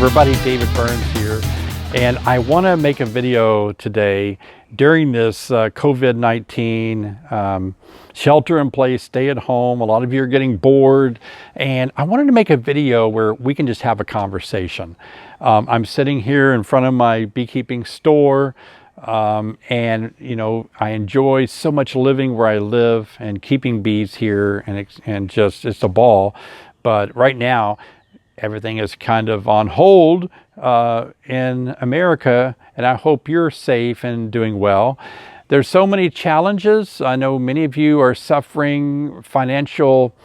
everybody, David Burns here, and I want to make a video today during this COVID-19 shelter in place, stay at home. A lot of you are getting bored, and I wanted to make a video where we can just have a conversation. I'm sitting here in front of my beekeeping store, and you know, I enjoy so much living where I live and keeping bees here, and just it's a ball. But right now, everything is kind of on hold in America, and I hope you're safe and doing well. There's so many challenges. I know many of you are suffering financial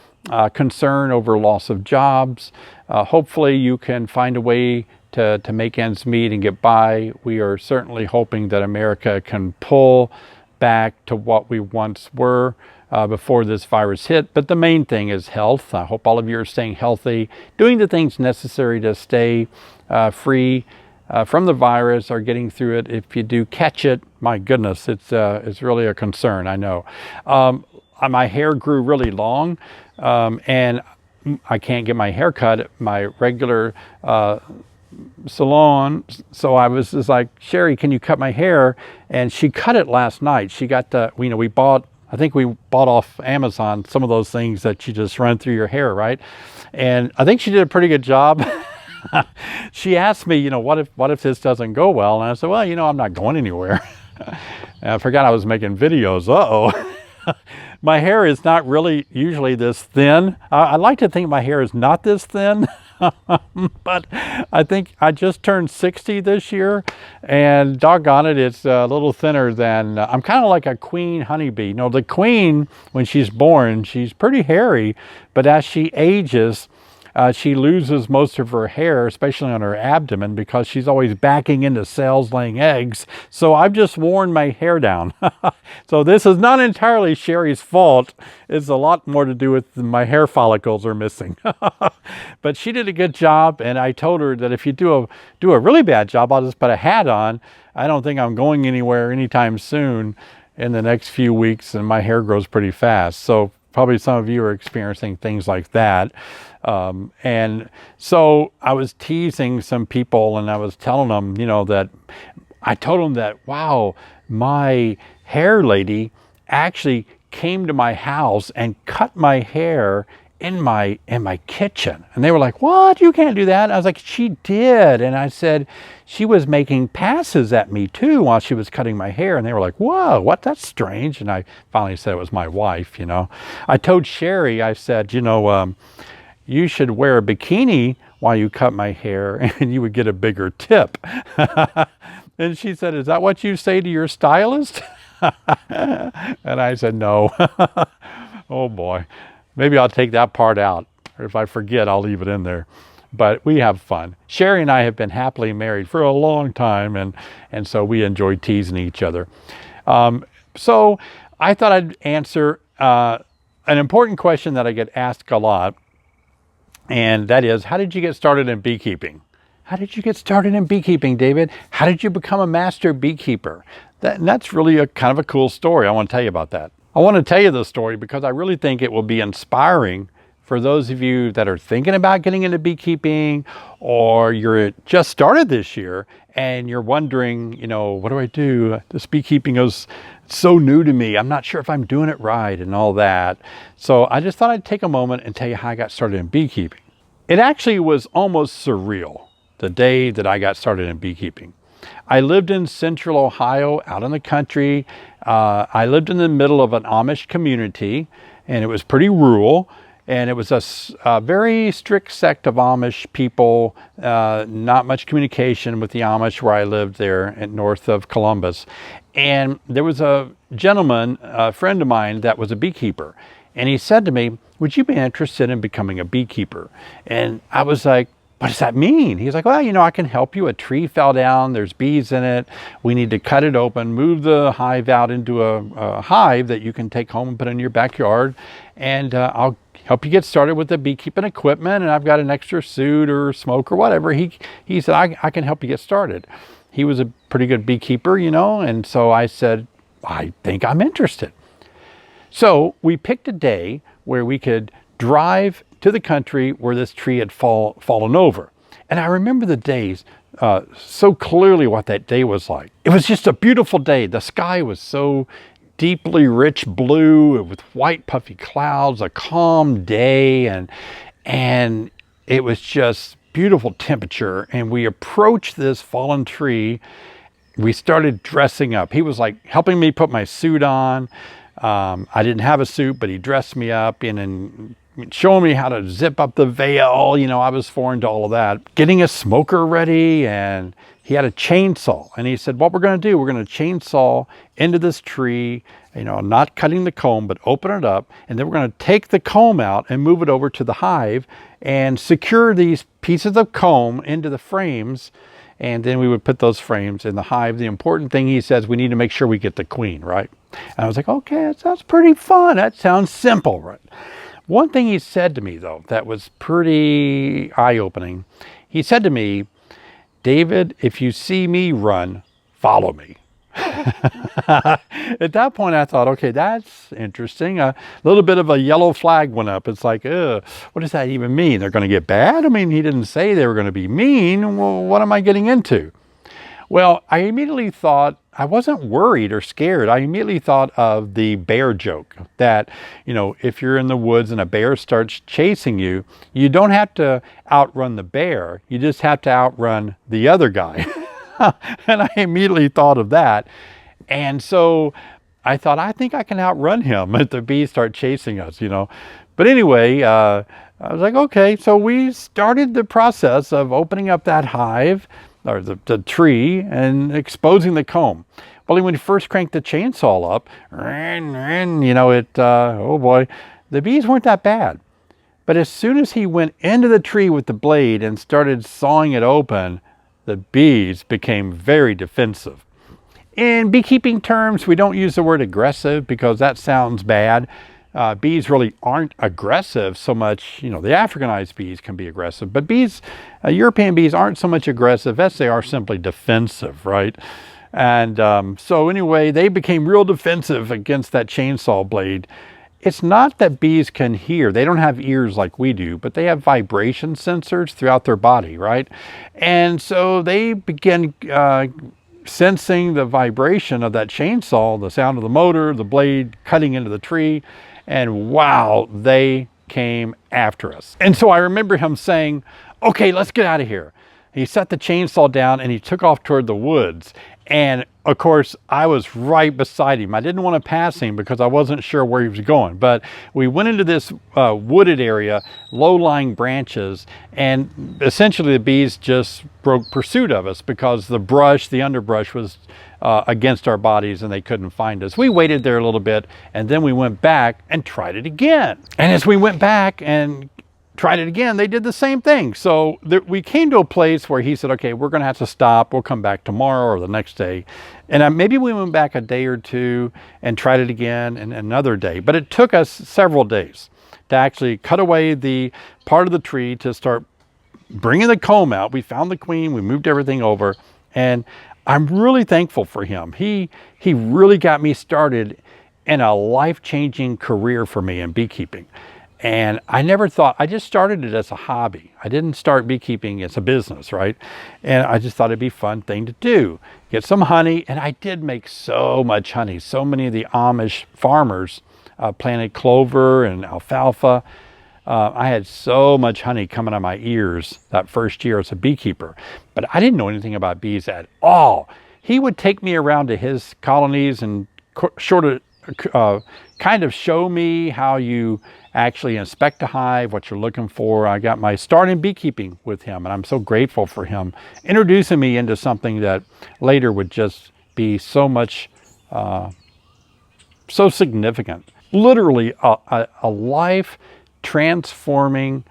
concern over loss of jobs. Hopefully you can find a way to make ends meet and get by. We are certainly hoping that America can pull back to what we once were before this virus hit. But the main thing is health. I hope all of you are staying healthy, doing the things necessary to stay free from the virus or getting through it. If you do catch it, my goodness, it's really a concern, I know. My hair grew really long, and I can't get my hair cut at my regular salon, so I was just like, Sherry, can you cut my hair? And she cut it last night. She got the, you know, I think we bought off Amazon some of those things that you just run through your hair, right? And I think she did a pretty good job. She asked me, you know, what if this doesn't go well? And I said, well, you know, I'm not going anywhere. And I forgot I was making videos. Uh-oh. My hair is not really usually this thin. I like to think my hair is not this thin. But I think I just turned 60 this year, and doggone it, it's a little thinner than, I'm kind of like a queen honeybee. You know, the queen, when she's born, she's pretty hairy, but as she ages, she loses most of her hair, especially on her abdomen, because she's always backing into cells laying eggs. So I've just worn my hair down. So this is not entirely Sherry's fault. It's a lot more to do with my hair follicles are missing. But she did a good job, and I told her that if you do a really bad job, I'll just put a hat on. I don't think I'm going anywhere anytime soon in the next few weeks, and my hair grows pretty fast. So probably some of you are experiencing things like that. And so I was teasing some people, and I was telling them, you know, that I told them that, wow, my hair lady actually came to my house and cut my hair in my kitchen. And they were like, what? You can't do that. And I was like, she did. And I said, she was making passes at me too while she was cutting my hair. And they were like, whoa, what? That's strange. And I finally said it was my wife, you know. I told Sherry, I said, you know, you should wear a bikini while you cut my hair and you would get a bigger tip. And she said, is that what you say to your stylist? And I said, no. Oh boy, maybe I'll take that part out. Or if I forget, I'll leave it in there. But we have fun. Sherry and I have been happily married for a long time, and so we enjoy teasing each other. So I thought I'd answer an important question that I get asked a lot. And that is, how did you get started in beekeeping? How did you get started in beekeeping, David? How did you become a master beekeeper? That's really a kind of a cool story. I want to tell you about that. I want to tell you the story because I really think it will be inspiring for those of you that are thinking about getting into beekeeping, or you're just started this year and you're wondering, you know, what do I do? This beekeeping is so new to me. I'm not sure if I'm doing it right and all that. So I just thought I'd take a moment and tell you how I got started in beekeeping. It actually was almost surreal the day that I got started in beekeeping. I lived in central Ohio, out in the country. I lived in the middle of an Amish community, and it was pretty rural. And it was a very strict sect of Amish people, not much communication with the Amish where I lived there north of Columbus. And there was a gentleman, a friend of mine, that was a beekeeper. And he said to me, would you be interested in becoming a beekeeper? And I was like, what does that mean? He's like, well, you know, I can help you. A tree fell down, there's bees in it. We need to cut it open, move the hive out into a hive that you can take home and put in your backyard. And I'll help you get started with the beekeeping equipment. And I've got an extra suit or smoke or whatever. He said, I can help you get started. He was a pretty good beekeeper, you know. And so I said, I think I'm interested. So we picked a day where we could drive to the country where this tree had fallen over. And I remember the days so clearly what that day was like. It was just a beautiful day. The sky was so deeply rich blue with white puffy clouds, a calm day, and it was just beautiful temperature. And we approached this fallen tree. We started dressing up. He was like helping me put my suit on. I didn't have a suit, but he dressed me up and showing me how to zip up the veil. You know, I was foreign to all of that. Getting a smoker ready, and he had a chainsaw. And he said, what we're going to do, we're going to chainsaw into this tree, you know, not cutting the comb, but open it up. And then we're going to take the comb out and move it over to the hive and secure these pieces of comb into the frames. And then we would put those frames in the hive. The important thing, he says, we need to make sure we get the queen, right? And I was like, okay, that sounds pretty fun. That sounds simple, right? One thing he said to me, though, that was pretty eye-opening. He said to me, David, if you see me run, follow me. At that point, I thought, okay, that's interesting. A little bit of a yellow flag went up. It's like, what does that even mean? They're going to get bad? I mean, he didn't say they were going to be mean. Well, what am I getting into? Well, I immediately thought, I wasn't worried or scared. I immediately thought of the bear joke that, you know, if you're in the woods and a bear starts chasing you, you don't have to outrun the bear. You just have to outrun the other guy. And I immediately thought of that. And so I thought, I think I can outrun him if the bees start chasing us, you know. But anyway, I was like, okay. So we started the process of opening up that hive, or the tree, and exposing the comb. Well, when you first cranked the chainsaw up, you know, oh boy, the bees weren't that bad. But as soon as he went into the tree with the blade and started sawing it open, the bees became very defensive. In beekeeping terms, we don't use the word aggressive because that sounds bad. Bees really aren't aggressive so much. You know, the Africanized bees can be aggressive, but bees, European bees aren't so much aggressive as they are simply defensive, right? And so anyway, they became real defensive against that chainsaw blade. It's not that bees can hear. They don't have ears like we do, but they have vibration sensors throughout their body, right? And so they begin sensing the vibration of that chainsaw, the sound of the motor, the blade cutting into the tree, and wow, they came after us. And so I remember him saying, okay, let's get out of here. He set the chainsaw down and he took off toward the woods. And of course, I was right beside him. I didn't want to pass him because I wasn't sure where he was going. But we went into this wooded area, low-lying branches, and essentially the bees just broke pursuit of us because the brush, the underbrush was against our bodies and they couldn't find us. We waited there a little bit and then we went back and tried it again. And as we went back and tried it again, they did the same thing. So we came to a place where he said, okay, we're going to have to stop. We'll come back tomorrow or the next day. And maybe we went back a day or two and tried it again and another day. But it took us several days to actually cut away the part of the tree to start bringing the comb out. We found the queen. We moved everything over. And I'm really thankful for him. He really got me started in a life-changing career for me in beekeeping. And I never thought, I just started it as a hobby. I didn't start beekeeping as a business, right? And I just thought it'd be a fun thing to do. Get some honey, and I did make so much honey. So many of the Amish farmers planted clover and alfalfa. I had so much honey coming out of my ears that first year as a beekeeper. But I didn't know anything about bees at all. He would take me around to his colonies and kind of show me how you actually inspect a hive, what you're looking for. I got my start in beekeeping with him, and I'm so grateful for him introducing me into something that later would just be so much, so significant. Literally a life transforming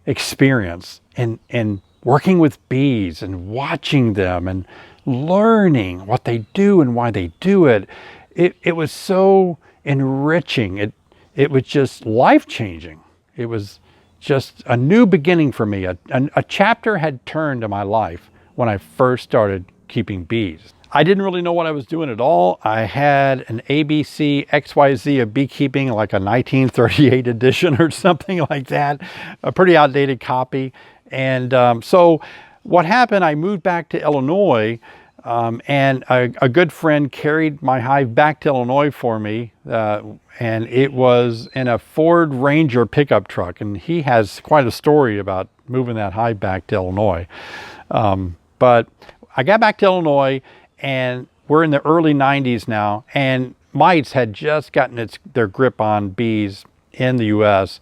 experience in working with bees and watching them and learning what they do and why they do it. It was so enriching. It was just life-changing. It was just a new beginning for me. A chapter had turned in my life when I first started keeping bees. I didn't really know what I was doing at all. I had an ABC XYZ of beekeeping, like a 1938 edition or something like that, a pretty outdated copy. And so what happened, I moved back to Illinois, and a good friend carried my hive back to Illinois for me. And it was in a Ford Ranger pickup truck. And he has quite a story about moving that hive back to Illinois. But I got back to Illinois, and we're in the early 90s now, and mites had just gotten their grip on bees in the US,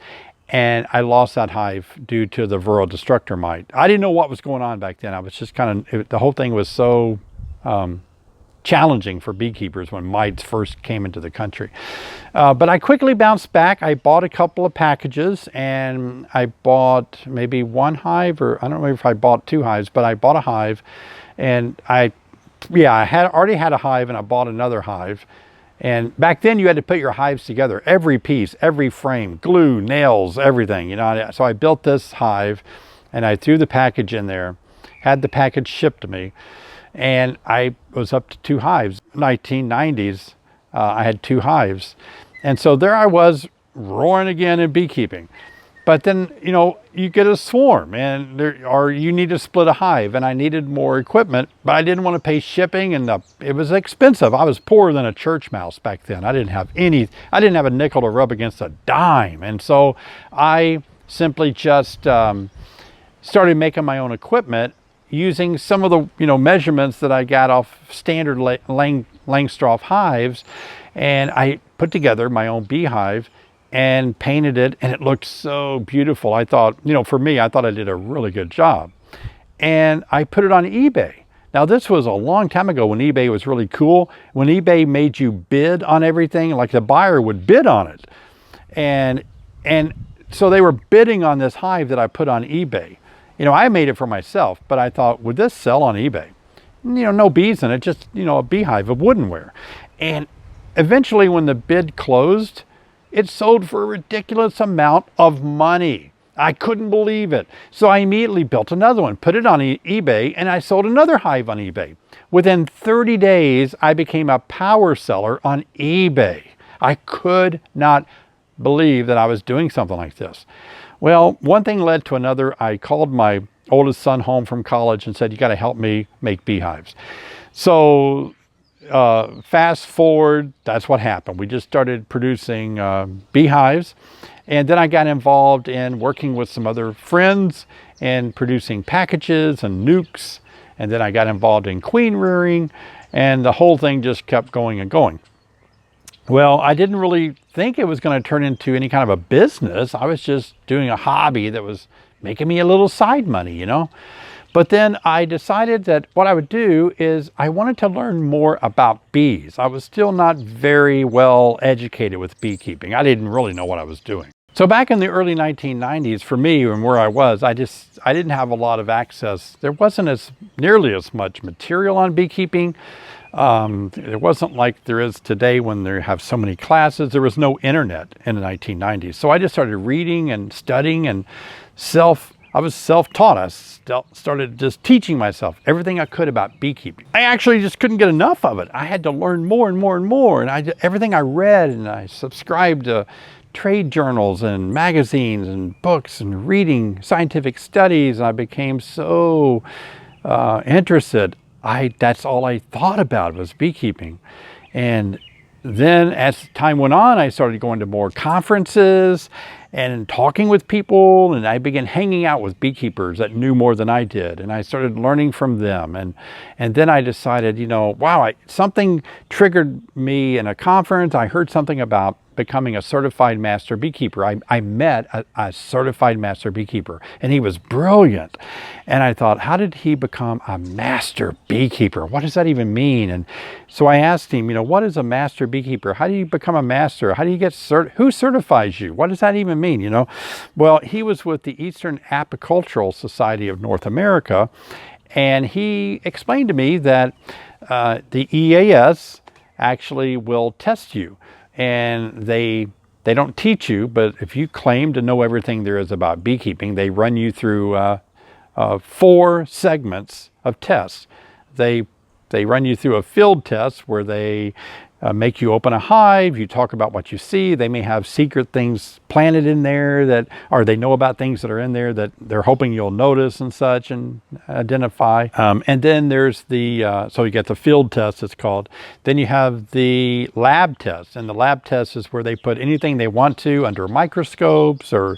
and I lost that hive due to the Varroa destructor mite. I didn't know what was going on back then. I was just the whole thing was so challenging for beekeepers when mites first came into the country. But I quickly bounced back. I bought a couple of packages, and I bought maybe one hive, or I don't know if I bought 2 hives, but I bought a hive, and I had already had a hive, and I bought another hive. And back then you had to put your hives together, every piece, every frame, glue, nails, everything, you know. So I built this hive, and I threw the package in there, had the package shipped to me, and I was up to 2 hives. 1990s, I had 2 hives. And so there I was, roaring again in beekeeping. But then, you know, you get a swarm, or you need to split a hive, and I needed more equipment, but I didn't want to pay shipping, and it was expensive. I was poorer than a church mouse back then. I didn't have a nickel to rub against a dime. And so I simply just started making my own equipment using some of the, you know, measurements that I got off standard Langstroth hives, and I put together my own beehive and painted it, and it looked so beautiful. I thought, you know, for me, I thought I did a really good job. And I put it on eBay. Now, this was a long time ago when eBay was really cool, when eBay made you bid on everything, like the buyer would bid on it. And so they were bidding on this hive that I put on eBay. You know, I made it for myself, but I thought, would this sell on eBay? You know, no bees in it, just, you know, a beehive of woodenware. And eventually when the bid closed, it sold for a ridiculous amount of money. I couldn't believe it. So I immediately built another one, put it on eBay, and I sold another hive on eBay. Within 30 days, I became a power seller on eBay. I could not believe that I was doing something like this. Well, one thing led to another. I called my oldest son home from college and said, you got to help me make beehives. So fast forward, that's what happened. We just started producing beehives, and then I got involved in working with some other friends and producing packages and nukes, and then I got involved in queen rearing, and the whole thing just kept going and going. Well, I didn't really think it was going to turn into any kind of a business. I was just doing a hobby that was making me a little side money, you know. But then I decided that what I would do is I wanted to learn more about bees. I was still not very well educated with beekeeping. I didn't really know what I was doing. So back in the early 1990s, for me and where I was, I didn't have a lot of access. There wasn't nearly as much material on beekeeping. It wasn't like there is today when they have so many classes. There was no internet in the 1990s. So I just started reading and studying, and I was self-taught. I started just teaching myself everything I could about beekeeping. I actually just couldn't get enough of it. I had to learn more and more and more. And everything I read, and I subscribed to trade journals and magazines and books and reading scientific studies. And I became so interested. That's all I thought about was beekeeping. And then as time went on, I started going to more conferences and talking with people, and I began hanging out with beekeepers that knew more than I did, and I started learning from them. And then I decided, you know, wow, something triggered me in a conference. I heard something about becoming a certified master beekeeper. I met a certified master beekeeper, and he was brilliant. And I thought, how did he become a master beekeeper? What does that even mean? And so I asked him, you know, what is a master beekeeper? How do you become a master? How do you get who certifies you? What does that even mean? You know, well, he was with the Eastern Apicultural Society of North America, and he explained to me that the EAS actually will test you. And they don't teach you, but if you claim to know everything there is about beekeeping, they run you through 4 segments of tests. They run you through a field test where they make you open a hive. You talk about what you see. They may have secret things planted in there that, or they know about things that are in there that they're hoping you'll notice and such and identify. And then there's the, so you get the field test, it's called. Then you have the lab test, and the lab test is where they put anything they want to under microscopes or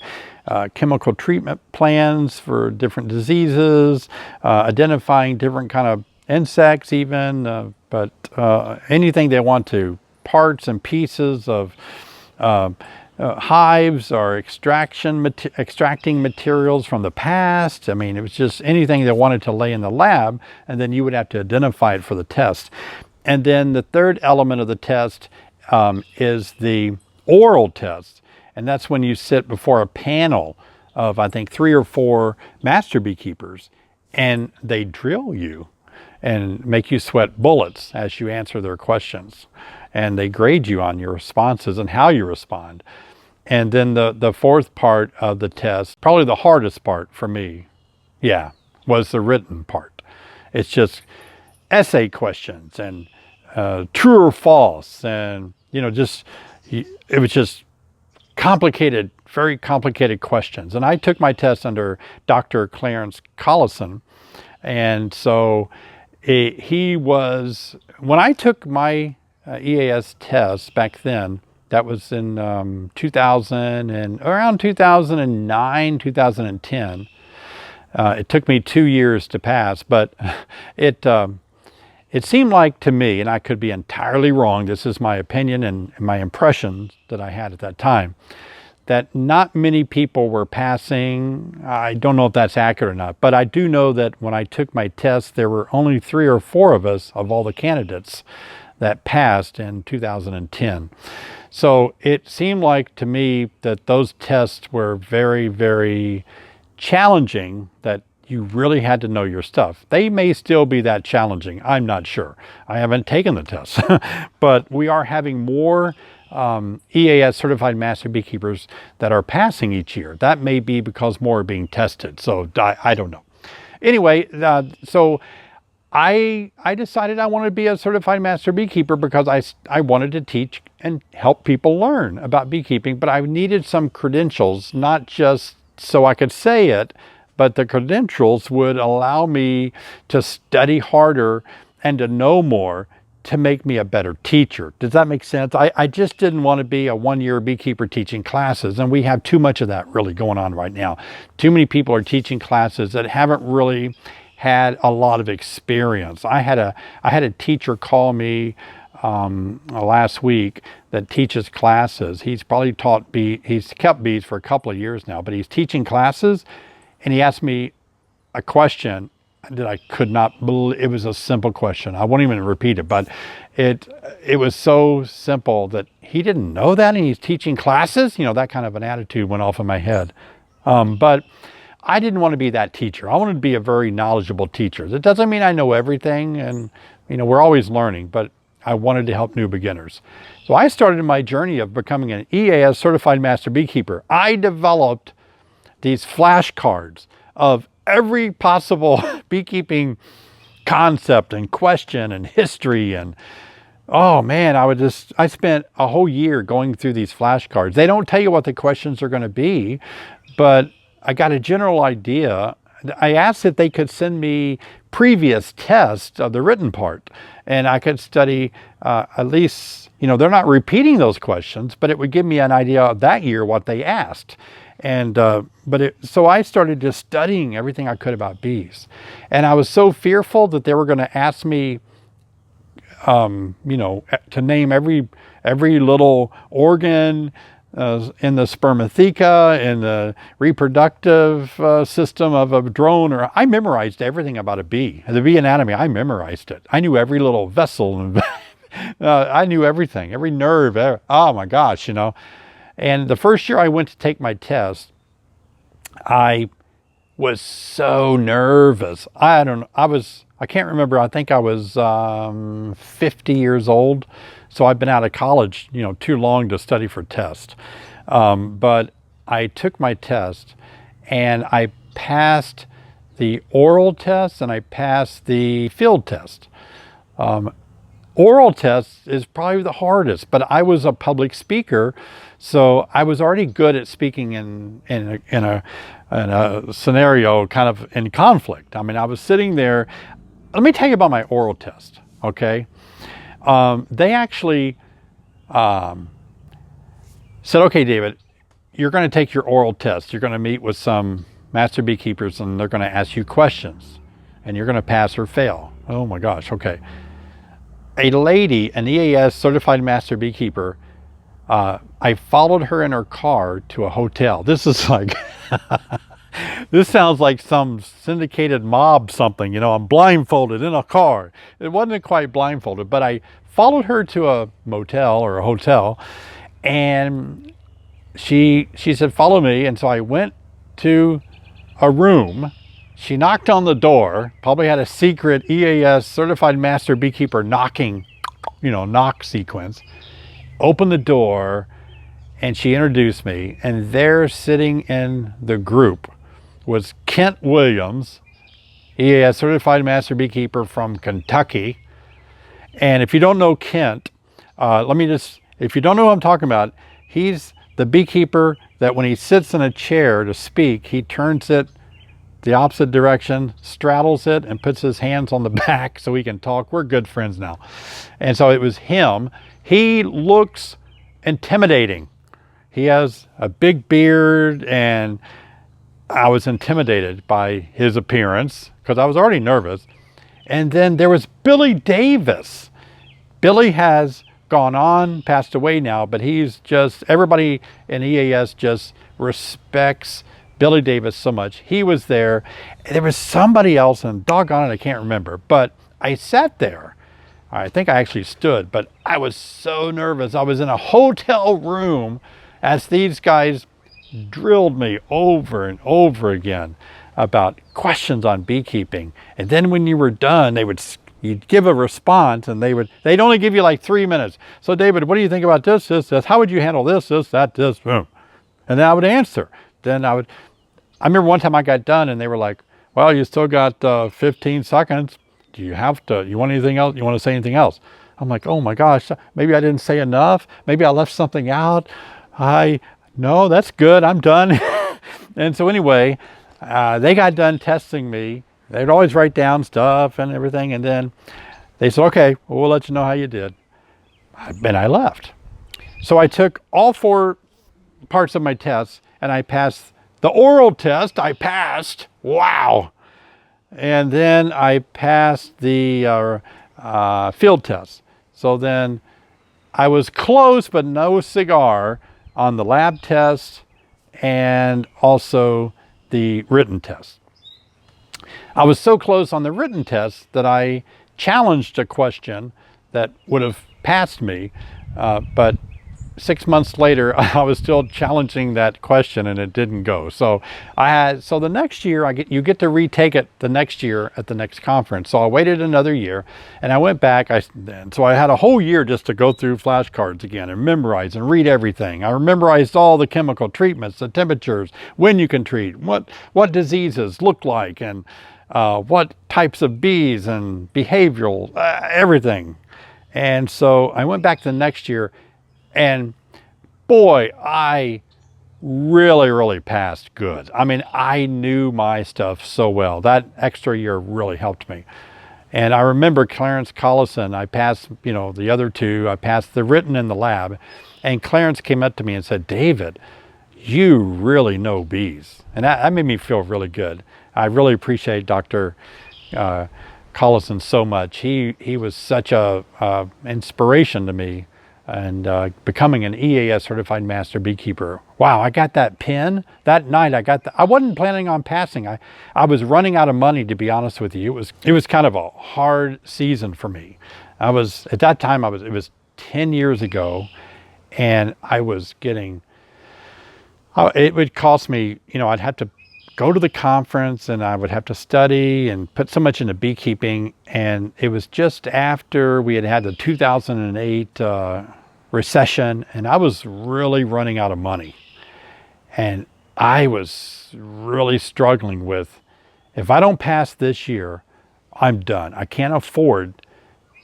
chemical treatment plans for different diseases, identifying different kind of insects even, but anything they want to, parts and pieces of hives or extracting materials from the past. I mean, it was just anything they wanted to lay in the lab, and then you would have to identify it for the test. And then the third element of the test is the oral test, and that's when you sit before a panel of, I think, 3 or 4 master beekeepers, and they drill you and make you sweat bullets as you answer their questions. And they grade you on your responses and how you respond. And then the fourth part of the test, probably the hardest part for me, was the written part. It's just essay questions and true or false. And, it was just complicated, very complicated questions. And I took my test under Dr. Clarence Collison. And so he was, when I took my EAS test back then, that was in 2000 and around 2009, 2010. It took me 2 years to pass, but it seemed like to me, and I could be entirely wrong, this is my opinion and my impressions that I had at that time, that not many people were passing. I don't know if that's accurate or not, but I do know that when I took my test, there were only 3 or 4 of us of all the candidates that passed in 2010. So it seemed like to me that those tests were very, very challenging, that you really had to know your stuff. They may still be that challenging. I'm not sure. I haven't taken the test, but we are having more EAS Certified Master Beekeepers that are passing each year. That may be because more are being tested. So I don't know. Anyway, so I decided I wanted to be a Certified Master Beekeeper because I wanted to teach and help people learn about beekeeping, but I needed some credentials, not just so I could say it, but the credentials would allow me to study harder and to know more to make me a better teacher. Does that make sense? I just didn't want to be a one-year beekeeper teaching classes, and we have too much of that really going on right now. Too many people are teaching classes that haven't really had a lot of experience. I had a teacher call me last week that teaches classes. He's probably he's kept bees for a couple of years now, but he's teaching classes, and he asked me a question that I could not believe. It was a simple question. I won't even repeat it, but it was so simple that he didn't know that, and he's teaching classes. That kind of an attitude went off in my head. But I didn't want to be that teacher. I wanted to be a very knowledgeable teacher. That doesn't mean I know everything, and we're always learning, but I wanted to help new beginners. So I started my journey of becoming an EAS Certified Master Beekeeper. I developed these flashcards of every possible beekeeping concept and question and history, and oh man, I spent a whole year going through these flashcards. They don't tell you what the questions are going to be, but I got a general idea. I asked if they could send me previous tests of the written part, and I could study at least, they're not repeating those questions, but it would give me an idea of that year what they asked. And so I started just studying everything I could about bees, and I was so fearful that they were going to ask me, to name every little organ in the spermatheca, in the reproductive system of a drone. Or I memorized everything about a bee, the bee anatomy. I memorized it. I knew every little vessel, and I knew everything, every nerve. Oh my gosh, And the first year I went to take my test, I was so nervous. I can't remember. I think I was 50 years old. So I've been out of college, too long to study for tests. But I took my test, and I passed the oral test, and I passed the field test. oral test is probably the hardest, but I was a public speaker, so I was already good at speaking in a scenario kind of in conflict. I mean, I was sitting there. Let me tell you about my oral test, okay? They actually said, okay, David, you're going to take your oral test. You're going to meet with some master beekeepers and they're going to ask you questions and you're going to pass or fail. Oh my gosh, okay. A lady, an EAS certified master beekeeper, I followed her in her car to a hotel. This is like, this sounds like some syndicated mob something, you know, I'm blindfolded in a car. It wasn't quite blindfolded, but I followed her to a motel or a hotel and she said, follow me. And so I went to a room. She knocked on the door, probably had a secret EAS certified master beekeeper knocking, you know, knock sequence. Opened the door and she introduced me, and there sitting in the group was Kent Williams, EAS certified master beekeeper from Kentucky. And if you don't know Kent, if you don't know what I'm talking about, he's the beekeeper that when he sits in a chair to speak, he turns it the opposite direction, straddles it, and puts his hands on the back so he can talk. We're good friends now. And so it was him. He looks intimidating. He has a big beard, and I was intimidated by his appearance because I was already nervous. And then there was Billy Davis. Billy has gone on, passed away now, but he's just, everybody in EAS just respects Billy Davis so much. He was there. There was somebody else, and doggone it, I can't remember. But I sat there. I think I actually stood, but I was so nervous. I was in a hotel room as these guys drilled me over and over again about questions on beekeeping. And then when you were done, you'd give a response, and they'd only give you like 3 minutes. So David, what do you think about this, this, this? How would you handle this, this, that, this, boom? And then I would answer. I remember one time I got done and they were like, well, you still got 15 seconds. You want anything else? You want to say anything else? I'm like, oh my gosh, maybe I didn't say enough. Maybe I left something out. No, that's good. I'm done. And so anyway, they got done testing me. They'd always write down stuff and everything. And then they said, okay, well, we'll let you know how you did. And I left. So I took all 4 parts of my tests and I passed the oral test. I passed. Wow. And then I passed the field test. So then I was close, but no cigar on the lab test and also the written test. I was so close on the written test that I challenged a question that would have passed me, but 6 months later, I was still challenging that question and it didn't go. So the next year you get to retake it the next year at the next conference. So I waited another year and I went back. So I had a whole year just to go through flashcards again and memorize and read everything. I memorized all the chemical treatments, the temperatures, when you can treat, what diseases look like, and what types of bees and behavioral, everything. And so I went back the next year. And boy, I really, really passed good. I mean, I knew my stuff so well. That extra year really helped me. And I remember Clarence Collison, I passed, the other 2, I passed the written in the lab. And Clarence came up to me and said, David, you really know bees. And that made me feel really good. I really appreciate Dr. Collison so much. He was such a inspiration to me. And becoming an EAS certified master beekeeper. Wow, I got that pin that night. I wasn't planning on passing. I was running out of money, to be honest with you. It was kind of a hard season for me. At that time it was 10 years ago, and I was getting, it would cost me, I'd have to go to the conference and I would have to study and put so much into beekeeping. And it was just after we had the 2008 recession, and I was really running out of money. And I was really struggling with, if I don't pass this year, I'm done. I can't afford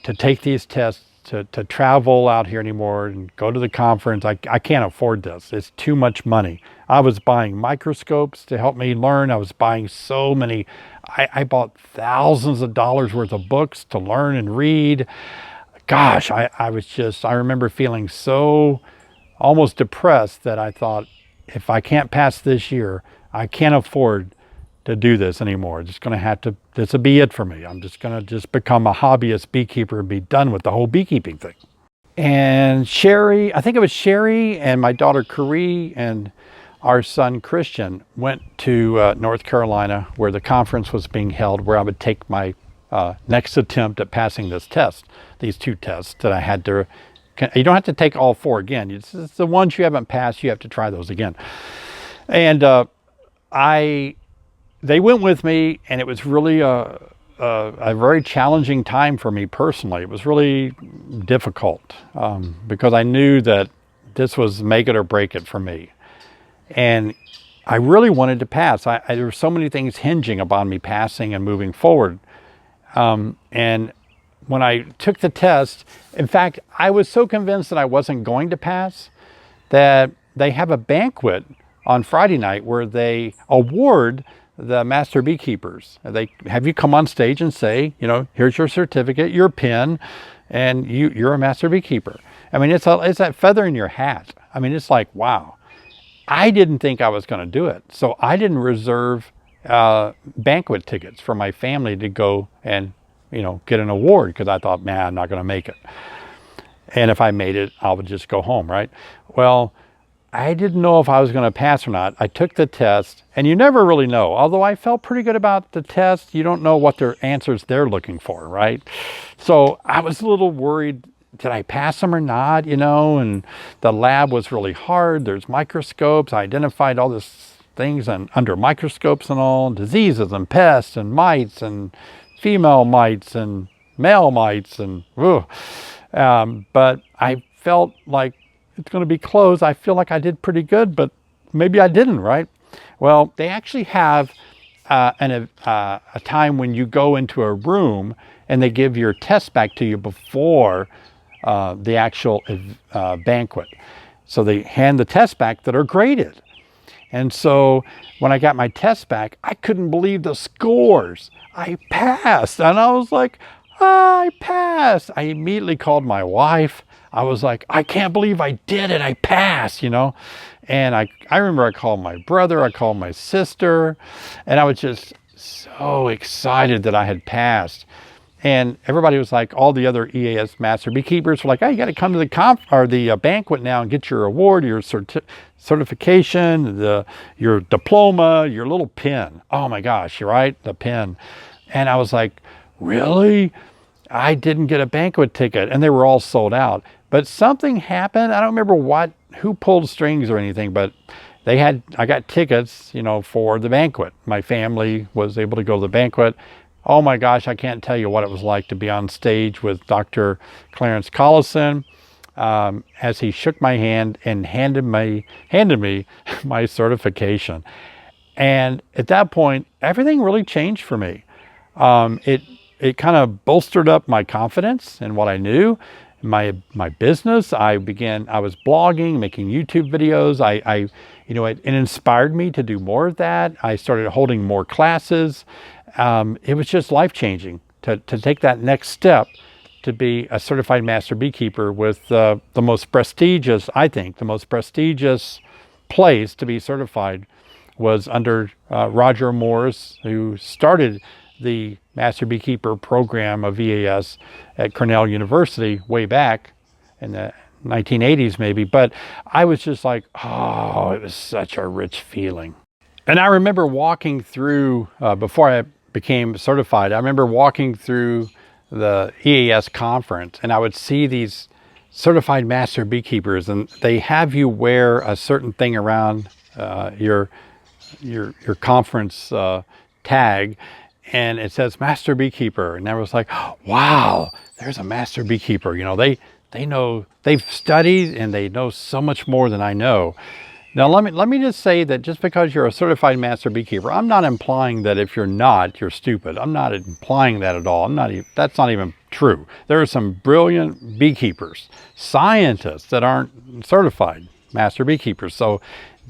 to take these tests, to travel out here anymore and go to the conference. I can't afford this. It's too much money. I was buying microscopes to help me learn. I was buying so many. I bought thousands of dollars worth of books to learn and read. Gosh, I remember feeling so almost depressed that I thought, if I can't pass this year, I can't afford to do this anymore. It's just going to have to, this will be it for me. I'm just going to just become a hobbyist beekeeper and be done with the whole beekeeping thing. And Sherry, I think it was Sherry and my daughter Carrie and our son Christian went to North Carolina, where the conference was being held, where I would take my next attempt at passing this test, these 2 tests that I had to, you don't have to take all 4 again. It's the ones you haven't passed, you have to try those again. And they went with me, and it was really a very challenging time for me personally. It was really difficult because I knew that this was make it or break it for me. And I really wanted to pass. There were so many things hinging upon me passing and moving forward. And when I took the test, in fact, I was so convinced that I wasn't going to pass that they have a banquet on Friday night where they award the master beekeepers. They have you come on stage and say, you know, here's your certificate, your pin, and you're a master beekeeper. I mean, it's that feather in your hat. I mean, it's like, wow. I didn't think I was going to do it. So I didn't reserve banquet tickets for my family to go and, you know, get an award, because I thought, man, I'm not going to make it. And if I made it, I would just go home, right? Well, I didn't know if I was going to pass or not. I took the test, and you never really know. Although I felt pretty good about the test, you don't know what their answers they're looking for, right? So I was a little worried, did I pass them or not, you know? And the lab was really hard. There's microscopes. I identified all these things under microscopes and all, diseases and pests and mites and female mites and male mites. And but I felt like it's going to be close. I feel like I did pretty good, but maybe I didn't, right? Well, they actually have a time when you go into a room and they give your test back to you before the actual banquet. So they hand the tests back that are graded. And so when I got my test back, I couldn't believe the scores. I passed. And I was like, I passed. I immediately called my wife. I was like, I can't believe I did it. I passed, you know. And I remember I called my brother, I called my sister, and I was just so excited that I had passed. And everybody was like, all the other EAS master beekeepers were like, hey, you got to come to the banquet now and get your award, your certification, your diploma, your little pin. Oh my gosh, you're right, the pin. And I was like, really? I didn't get a banquet ticket, and they were all sold out. But something happened. I don't remember who pulled strings or anything, but I got tickets, you know, for the banquet. My family was able to go to the banquet. Oh my gosh, I can't tell you what it was like to be on stage with Dr. Clarence Collison as he shook my hand and handed me my certification. And at that point, everything really changed for me. It kind of bolstered up my confidence in what I knew, my business. I was blogging, making YouTube videos. It inspired me to do more of that. I started holding more classes. It was just life-changing to take that next step to be a certified master beekeeper with the most prestigious, I think, the most prestigious place to be certified was under Roger Morris, who started the Master Beekeeper program of EAS at Cornell University way back in the 1980s maybe. But I was just like, oh, it was such a rich feeling. And I remember walking through, before I became certified, I remember walking through the EAS conference, and I would see these certified master beekeepers, and they have you wear a certain thing around your conference tag, and it says master beekeeper. And I was like, wow, there's a master beekeeper. You know, they know, they've studied and they know so much more than I know. Now, let me just say that just because you're a certified master beekeeper, I'm not implying that if you're not, you're stupid. I'm not implying that at all. That's not even true. There are some brilliant beekeepers, scientists that aren't certified master beekeepers. So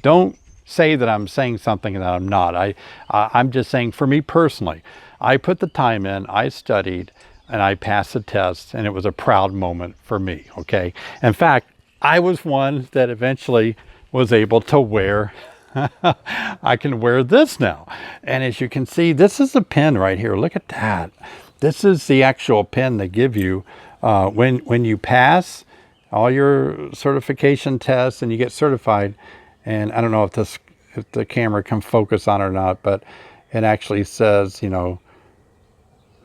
don't say that I'm saying something that I'm not. I'm just saying, for me personally, I put the time in, I studied, and I passed the test, and it was a proud moment for me, okay? In fact, I was one that eventually was able to wear, I can wear this now. And as you can see, this is the pin right here. Look at that. This is the actual pin they give you when you pass all your certification tests and you get certified. And I don't know if the camera can focus on it or not, but it actually says, you know,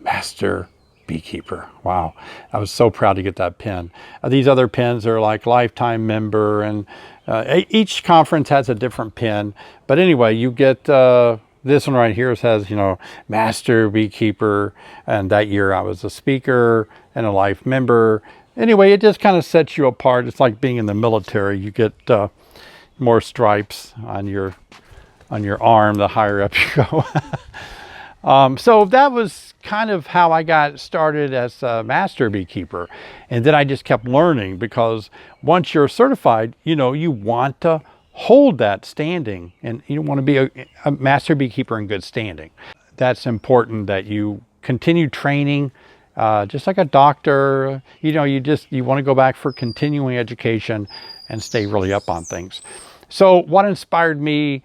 Master Beekeeper. Wow. I was so proud to get that pin. These other pins are like lifetime member, and each conference has a different pin. But anyway, you get this one right here. It says, you know, Master Beekeeper. And that year I was a speaker and a life member. Anyway, it just kind of sets you apart. It's like being in the military. You get more stripes on your arm the higher up you go. So that was kind of how I got started as a master beekeeper. And then I just kept learning, because once you're certified, you know, you want to hold that standing, and you want to be a master beekeeper in good standing. That's important, that you continue training, just like a doctor. You know, you want to go back for continuing education and stay really up on things. So what inspired me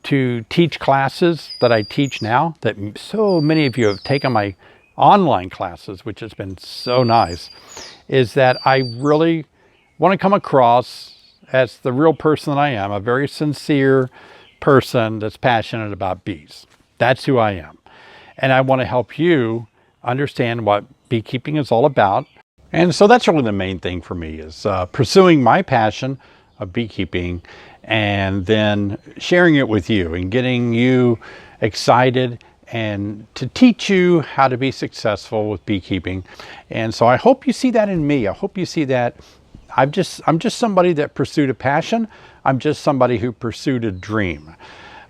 to teach classes that I teach now, that so many of you have taken my online classes, which has been so nice, is that I really want to come across as the real person that I am, a very sincere person that's passionate about bees. That's who I am. And I want to help you understand what beekeeping is all about. And so that's really the main thing for me, is pursuing my passion of beekeeping, and then sharing it with you and getting you excited, and to teach you how to be successful with beekeeping. And so I hope you see that in me. I hope you see that I'm just somebody that pursued a passion. I'm just somebody who pursued a dream.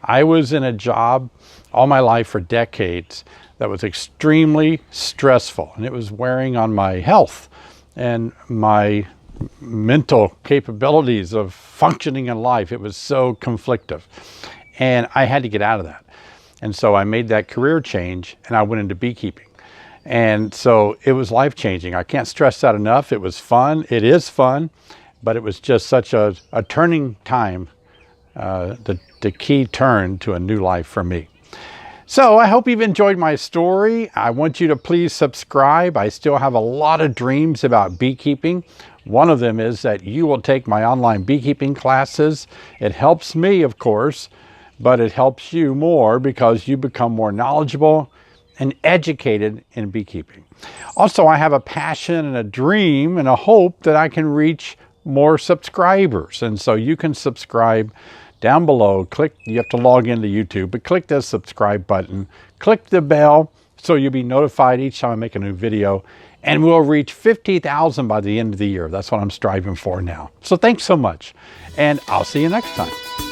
I was in a job all my life for decades that was extremely stressful, and it was wearing on my health and my mental capabilities of functioning in life. It was so conflictive, and I had to get out of that. And so I made that career change, and I went into beekeeping. And so it was life-changing. I can't stress that enough. It was fun. It is fun, but it was just such a turning time, the key turn to a new life for me. So I hope you've enjoyed my story. I want you to please subscribe. I still have a lot of dreams about beekeeping. One of them is that you will take my online beekeeping classes. It helps me, of course, but it helps you more because you become more knowledgeable and educated in beekeeping. Also, I have a passion and a dream and a hope that I can reach more subscribers. And so you can subscribe down below. You have to log into YouTube, but click the subscribe button, click the bell so you'll be notified each time I make a new video, and we'll reach 50,000 by the end of the year. That's what I'm striving for now. So thanks so much, and I'll see you next time.